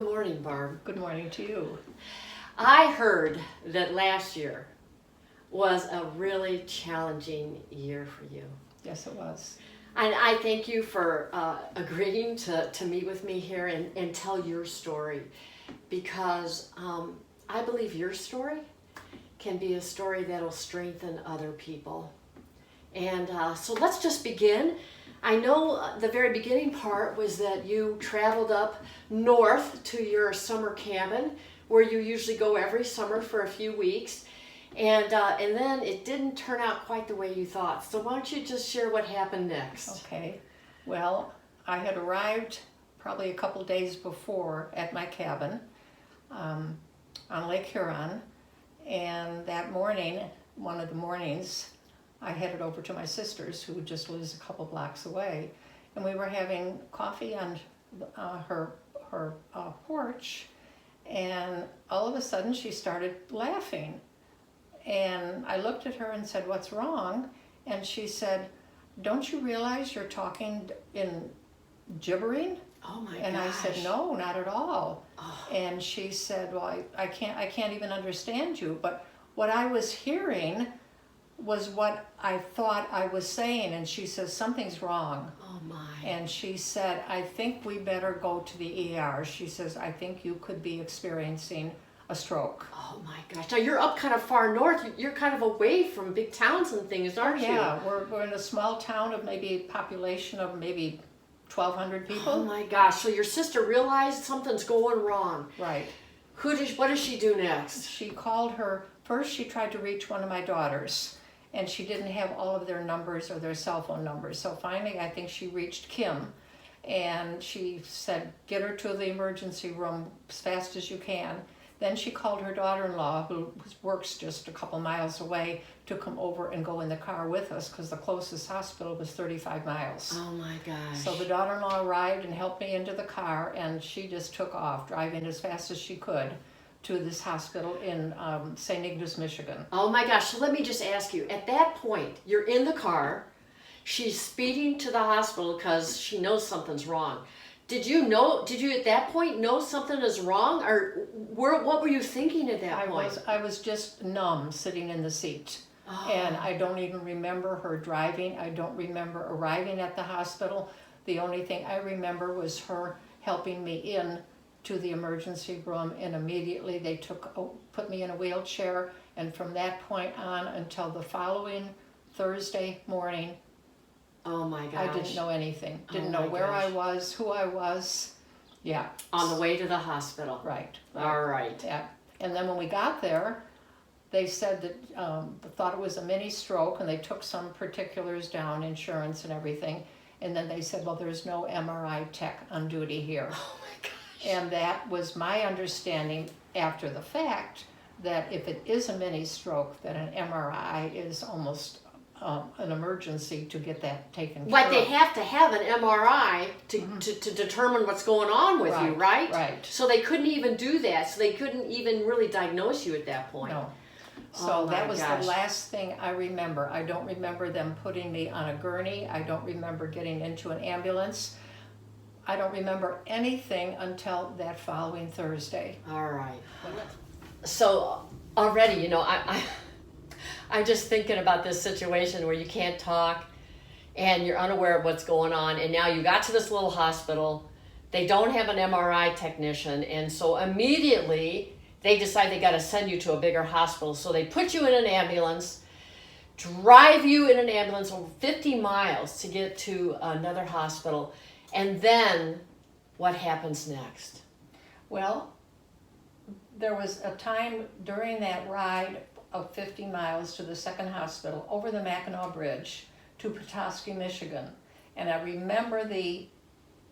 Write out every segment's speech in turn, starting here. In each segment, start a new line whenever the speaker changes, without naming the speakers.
Good morning, Barb.
Good morning to you.
I heard that last year was a really challenging year for you.
Yes, it was.
And I thank you for agreeing to meet with me here and tell your story because I believe your story can be a story that'll strengthen other people. And so let's just begin. I know the very beginning part was that you traveled up north to your summer cabin where you usually go every summer for a few weeks. And then it didn't turn out quite the way you thought. So why don't you just share what happened next?
Okay. Well, I had arrived probably a couple days before at my cabin on Lake Huron. And that morning, one of the mornings, I headed over to my sister's, who just lives a couple blocks away, and we were having coffee on her porch, and all of a sudden she started laughing. And I looked at her and said, "What's wrong?" And she said, "Don't you realize you're talking in gibbering?"
Oh my
And
gosh.
I said, "No, not at all."
Oh.
And she said, "Well, I can't even understand you." But what I was hearing was what I thought I was saying. And she says, "Something's wrong."
Oh my.
And she said, "I think we better go to the ER." She says, "I think you could be experiencing a stroke."
Oh my gosh. Now you're up kind of far north. You're kind of away from big towns and things, aren't you?
Yeah, we're in a small town of maybe a population of maybe 1,200 people.
Oh my gosh. So your sister realized something's going wrong.
Right.
What does she do next?
She called her, first she tried to reach one of my daughters, and she didn't have all of their numbers or their cell phone numbers. So finally, I think she reached Kim, and she said, "Get her to the emergency room as fast as you can." Then she called her daughter-in-law, who works just a couple miles away, to come over and go in the car with us because the closest hospital was 35 miles.
Oh my gosh.
So the daughter-in-law arrived and helped me into the car, and she just took off, driving as fast as she could to this hospital in St. Ignace, Michigan.
Oh my gosh. So let me just ask you, at that point, you're in the car, she's speeding to the hospital because she knows something's wrong. Did you at that point know something is wrong, or what were you thinking at that point?
I was just numb sitting in the seat.
Oh.
And I don't even remember her driving. I don't remember arriving at the hospital. The only thing I remember was her helping me in to the emergency room, and immediately they put me in a wheelchair, and from that point on until the following Thursday morning,
Oh my gosh.
I didn't know anything. Didn't
Oh
know
my
where I
gosh.
was, who I was. Yeah.
On the way to the hospital.
Right.
All right.
Yeah. And then when we got there, they said that they thought it was a mini stroke, and they took some particulars down, insurance and everything. And then they said, "Well, there's no MRI tech on duty here."
Oh my gosh.
And that was my understanding after the fact, that if it is a mini stroke, that an MRI is almost an emergency to get that taken care
Like
of.
they have to have an MRI to determine what's going on with you, right?
Right.
So they couldn't even do that. So they couldn't even really diagnose you at that point.
No.
Oh
So
my
that was
gosh.
the last thing I remember. I don't remember them putting me on a gurney. I don't remember getting into an ambulance. I don't remember anything until that following Thursday.
All right. So already, I'm just thinking about this situation where you can't talk and you're unaware of what's going on, and now you got to this little hospital. They don't have an MRI technician, and so immediately they decide they got to send you to a bigger hospital. So they put you in an ambulance, drive you in an ambulance over 50 miles to get to another hospital. And then what happens next?
Well, there was a time during that ride of 50 miles to the second hospital over the Mackinac Bridge to Petoskey, Michigan. And I remember the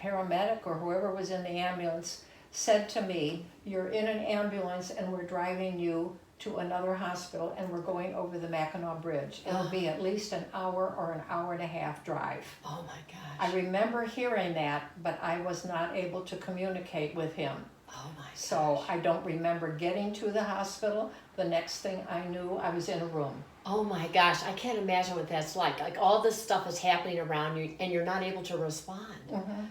paramedic or whoever was in the ambulance said to me, "You're in an ambulance and we're driving you to another hospital, and we're going over the Mackinac Bridge. It'll be at least an hour or an hour and a half drive."
Oh my gosh.
I remember hearing that, but I was not able to communicate with him.
Oh my gosh.
So I don't remember getting to the hospital. The next thing I knew, I was in a room.
Oh my gosh, I can't imagine what that's like. Like all this stuff is happening around you and you're not able to respond.
Mm-hmm.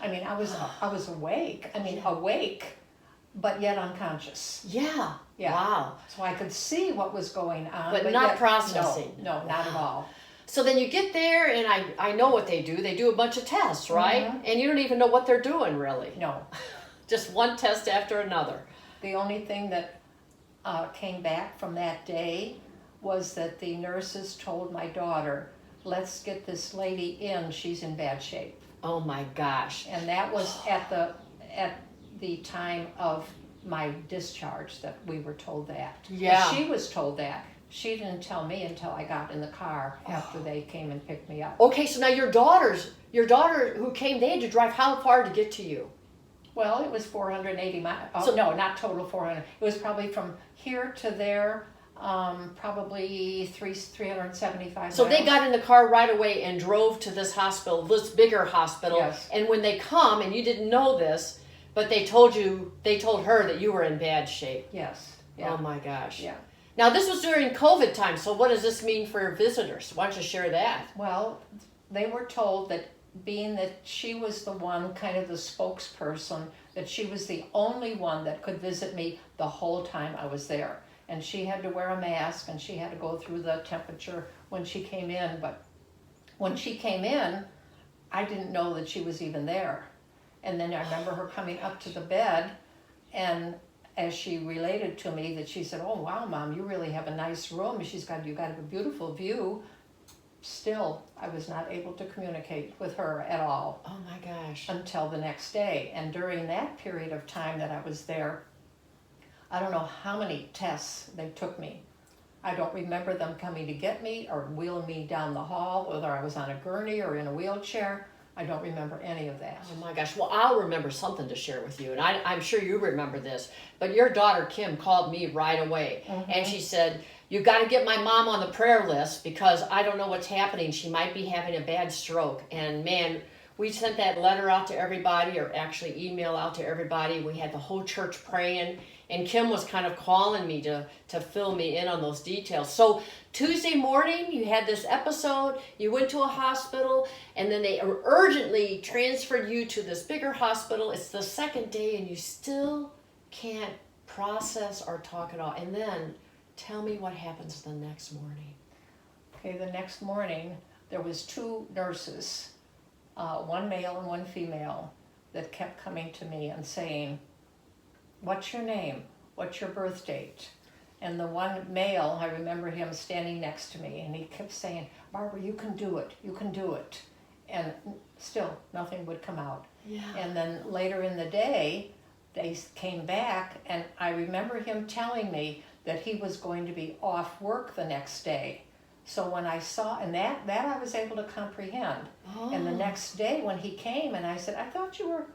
I mean, I was awake. I mean, awake, but yet unconscious.
Yeah.
Yeah.
Wow.
So I could see what was going on,
But not
yet,
processing.
No, not at all.
So then you get there, and I know what they do. They do a bunch of tests, right? And you don't even know what they're doing, really.
No.
Just one test after another.
The only thing that came back from that day was that the nurses told my daughter, let's get this lady in, she's in bad shape.
Oh my gosh.
And that was at the time of my discharge that we were told that.
Yeah.
But she was told that. She didn't tell me until I got in the car after they came and picked me up.
Okay, so now your daughter who came, they had to drive how far to get to you?
Well, it was 480 miles. Oh,
So-
no, not total 400. It was probably from here to there, probably 375 miles.
So they got in the car right away and drove to this hospital, this bigger hospital.
Yes.
And when they come, and you didn't know this, but they told her that you were in bad shape.
Yes. Yeah.
Oh my gosh.
Yeah.
Now this was during COVID time, so what does this mean for visitors? Why don't you share that?
Well, they were told that being that she was the one, kind of the spokesperson, that she was the only one that could visit me the whole time I was there. And she had to wear a mask, and she had to go through the temperature when she came in. But when she came in, I didn't know that she was even there. And then I remember her coming up to the bed, and as she related to me that she said, oh wow, Mom, you really have a nice room. You got a beautiful view. Still, I was not able to communicate with her at all.
Oh my gosh.
Until the next day. And during that period of time that I was there, I don't know how many tests they took me. I don't remember them coming to get me or wheeling me down the hall, whether I was on a gurney or in a wheelchair. I don't remember any of that.
Oh my gosh. Well, I'll remember something to share with you, and I'm sure you remember this. But your daughter, Kim, called me right away, and she said, you got to get my mom on the prayer list because I don't know what's happening. She might be having a bad stroke. And man, we sent that letter out to everybody, or actually email out to everybody. We had the whole church praying, and Kim was kind of calling me to fill me in on those details. So Tuesday morning, you had this episode, you went to a hospital, and then they urgently transferred you to this bigger hospital. It's the second day, and you still can't process or talk at all. And then tell me what happens the next morning.
Okay, the next morning, there was 2 nurses, one male and one female, that kept coming to me and saying, what's your name? What's your birth date? And the one male, I remember him standing next to me, and he kept saying, Barbara, you can do it, you can do it. And still, nothing would come out.
Yeah.
And then later in the day, they came back, and I remember him telling me that he was going to be off work the next day. So when I saw, and that I was able to comprehend.
Oh.
And the next day when he came, and I said, I thought you were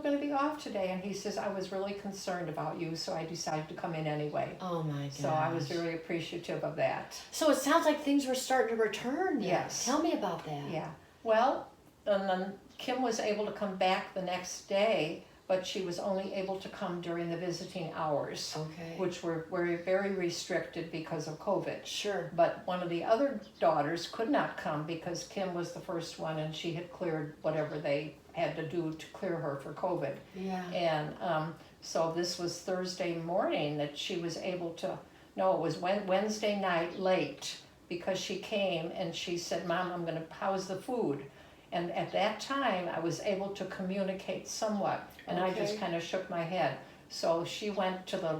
going to be off today. And he says, I was really concerned about you, so I decided to come in anyway.
Oh my gosh.
So I was very appreciative of that.
So it sounds like things were starting to return then.
Yes.
Tell me about that.
Yeah. Well, and then Kim was able to come back the next day, but she was only able to come during the visiting hours,
Okay.
which were very restricted because of COVID.
Sure.
But one of the other daughters could not come because Kim was the first one, and she had cleared whatever they had to do to clear her for COVID.
Yeah.
And so this was Thursday morning that she was able to, no, it was Wednesday night late, because she came and she said, Mom, how's the food? And at that time, I was able to communicate somewhat, and I just
Okay.
kind of shook my head. So she went to the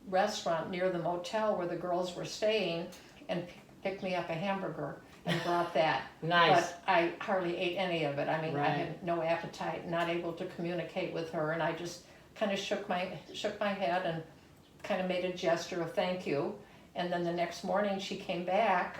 restaurant near the motel where the girls were staying and picked me up a hamburger and brought that.
Nice.
But I hardly ate any of it. I mean, I
Right.
had no appetite, not able to communicate with her, and I just kind of shook my head and kind of made a gesture of thank you. And then the next morning she came back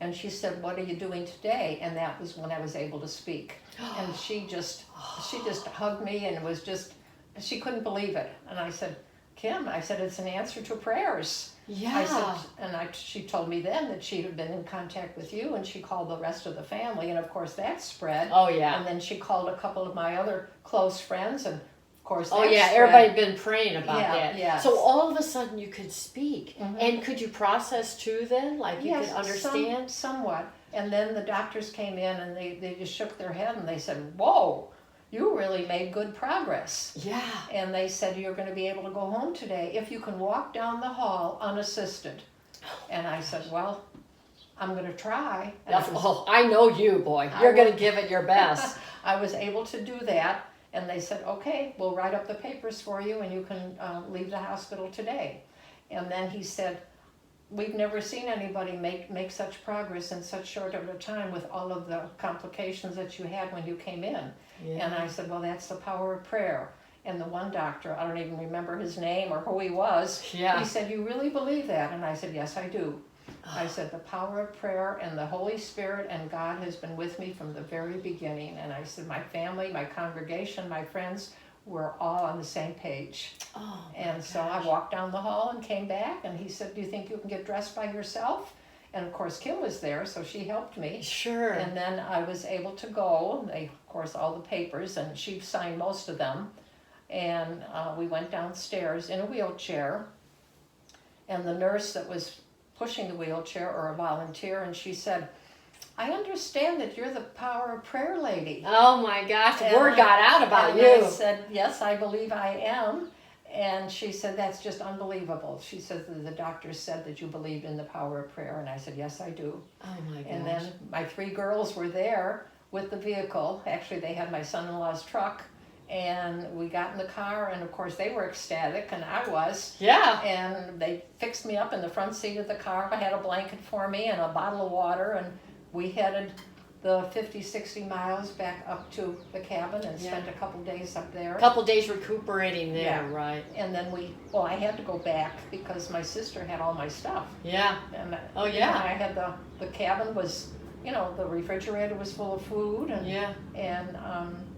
and she said, what are you doing today? And that was when I was able to speak. And she just hugged me and was just, she couldn't believe it. And I said, Kim, I said, it's an answer to prayers.
Yeah.
I said, and she told me then that she had been in contact with you, and she called the rest of the family, and of course that spread.
Oh yeah.
And then she called a couple of my other close friends, and of course
Oh
that
yeah,
spread.
everybody had been praying about
Yeah,
that.
yes.
So all of a sudden you could speak.
Mhm.
And could you process too then? Like you
Yes,
could understand?
somewhat. And then the doctors came in and they just shook their head and they said, whoa, you really made good progress.
Yeah.
And they said, you're going to be able to go home today if you can walk down the hall unassisted. And I said, well, I'm going to try. And
Oh, I know you, boy. You're going to give it your best.
I was able to do that. And they said, okay, we'll write up the papers for you and you can leave the hospital today. And then he said, we've never seen anybody make such progress in such short of a time with all of the complications that you had when you came in.
Yeah.
And I said, well, that's the power of prayer. And the one doctor, I don't even remember his name or who he was,
Yeah.
he said, you really believe that? And I said, yes, I do. I said, the power of prayer and the Holy Spirit and God has been with me from the very beginning. And I said, my family, my congregation, my friends, we're all on the same page.
Oh,
And so I walked down the hall and came back and he said, do you think you can get dressed by yourself? And of course Kim was there, so she helped me.
sure.
And then I was able to go, they, of course, all the papers, and she signed most of them. And we went downstairs in a wheelchair. And the nurse that was pushing the wheelchair, or a volunteer, and she said, I understand that you're the power of prayer lady.
Oh my gosh,
And
word got out about
and
you.
I said, yes, I believe I am. And she said, that's just unbelievable. She said, the doctor said that you believed in the power of prayer. And I said, yes, I do.
Oh my gosh.
And then my 3 girls were there with the vehicle. Actually, they had my son-in-law's truck. And we got in the car, and of course they were ecstatic, and I was.
Yeah.
And they fixed me up in the front seat of the car. I had a blanket for me and a bottle of water, and we headed the 50, 60 miles back up to the cabin and spent a couple days up there.
A couple days recuperating there,
Yeah.
right?
And then I had to go back because my sister had all my stuff.
Yeah.
And
Oh, yeah.
I had the cabin was, the refrigerator was full of food. And,
Yeah.
and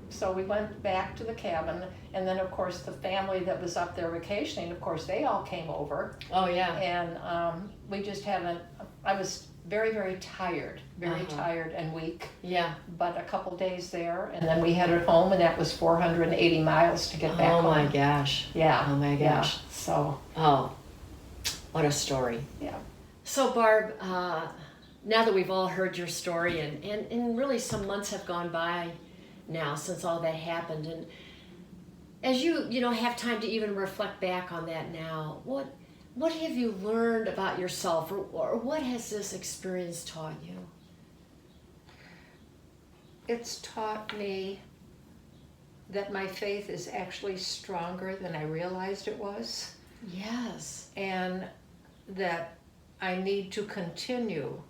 so we went back to the cabin. And then, of course, the family that was up there vacationing, of course, they all came over.
Oh yeah.
And we just I was very, very tired, very tired and weak.
Yeah.
But a couple days there, and then we headed home, and that was 480 miles to get back
Oh
home.
my gosh.
Yeah.
Oh my
Yeah.
gosh.
So,
Oh, what a story.
yeah.
So Barb, now that we've all heard your story, and really some months have gone by now since all that happened, and as you have time to even reflect back on that now, what have you learned about yourself, or what has this experience taught you?
It's taught me that my faith is actually stronger than I realized it was,
Yes.
and that I need to continue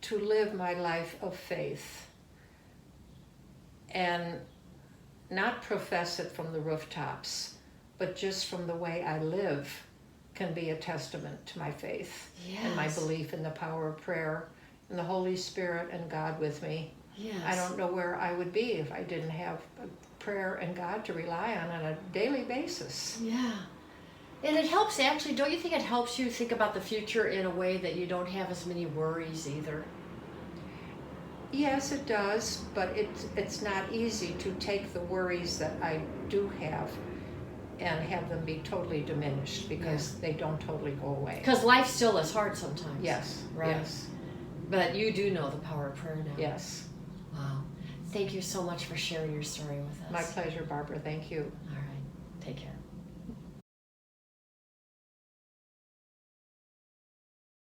to live my life of faith and not profess it from the rooftops, but just from the way I live can be a testament to my faith and my
Yes.
belief in the power of prayer and the Holy Spirit and God with me.
Yes.
I don't know where I would be if I didn't have prayer and God to rely on a daily basis.
Yeah. And it helps, actually, don't you think it helps you think about the future in a way that you don't have as many worries either?
Yes, it does, but it's not easy to take the worries that I do have and have them be totally diminished because they don't totally go away.
Because life still is hard sometimes.
Yes,
Right.
yes,
But you do know the power of prayer now.
yes.
Wow. Thank you so much for sharing your story with us.
My pleasure, Barbara. Thank you.
All right. Take care.